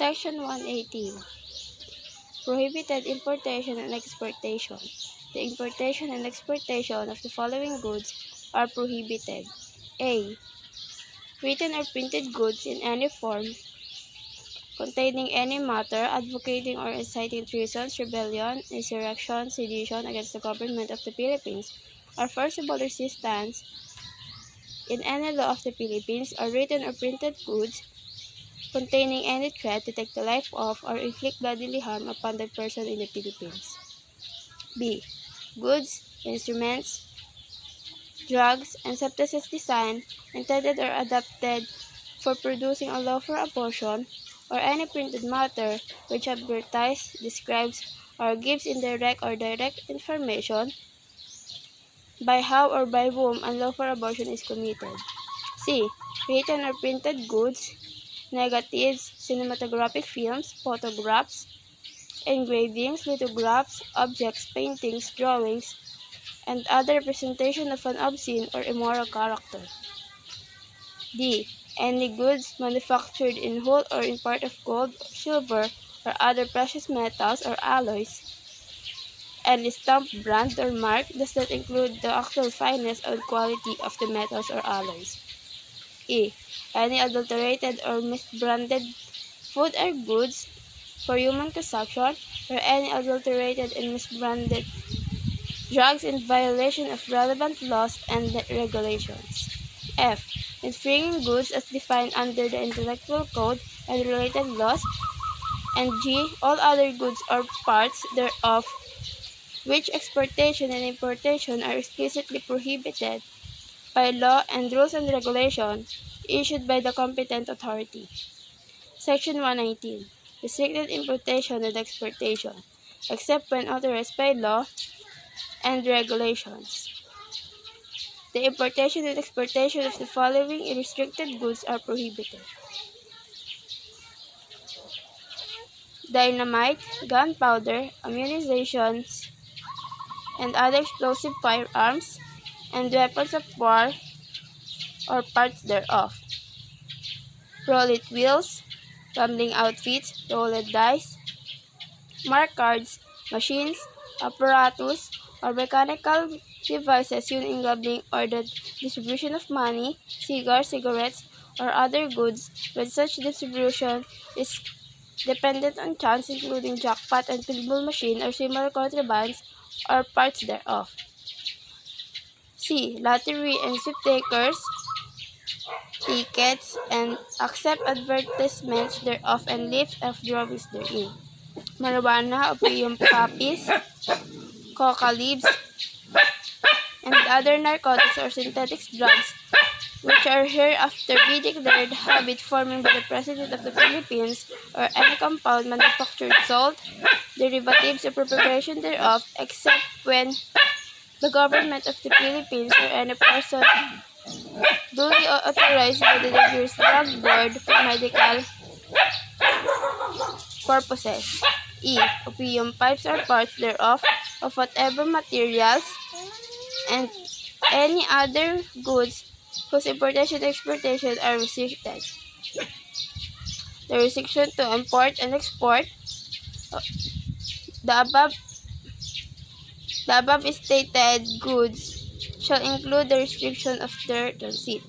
Section 118. Prohibited importation and exportation. The importation and exportation of the following goods are prohibited. A. Written or printed goods in any form containing any matter advocating or inciting treason, rebellion, insurrection, sedition against the government of the Philippines, or forcible resistance in any law of the Philippines, or written or printed goods containing any threat to take the life of or inflict bodily harm upon the person in the Philippines. B. Goods, instruments, drugs, and substances designed, intended, or adapted for producing a lawful abortion, or any printed matter which advertises, describes, or gives indirect or direct information by how or by whom unlawful abortion is committed. C. Written or printed goods, negatives, cinematographic films, photographs, engravings, lithographs, objects, paintings, drawings, and other representation of an obscene or immoral character. D. Any goods manufactured in whole or in part of gold, silver, or other precious metals or alloys. Any stamp, brand, or mark does not include the actual fineness or quality of the metals or alloys. E. Any adulterated or misbranded food or goods for human consumption, or any adulterated and misbranded drugs in violation of relevant laws and regulations. F. Infringing goods as defined under the Intellectual Code and related laws. And G. All other goods or parts thereof which exportation and importation are explicitly prohibited by law and rules and regulations issued by the competent authority. Section 119. Restricted importation and exportation, except when authorized by law and regulations. The importation and exportation of the following restricted goods are prohibited: dynamite, gunpowder, ammunitions, and other explosive firearms, and weapons of war or parts thereof. Roulette wheels, gambling outfits, roulette dice, mark cards, machines, apparatus, or mechanical devices used in gambling or the distribution of money, cigars, cigarettes, or other goods when such distribution is dependent on chance, including jackpot and pinball machine or similar contrabands or parts thereof. C. Lottery and sweepstakes tickets, and accept advertisements thereof and lift of drawings therein. Marijuana, opium poppies, coca leaves, and other narcotics or synthetic drugs, which are hereafter be declared habit-forming by the President of the Philippines, or any compound manufactured, sold, derivatives, or preparation thereof, except when the government of the Philippines or any person duly authorized by the Dangerous Drug Board for medical purposes. E. Opium pipes or parts thereof, of whatever materials, and any other goods whose importation and exportation are restricted. The restriction to import and export the above stated goods shall include the restriction of their transit.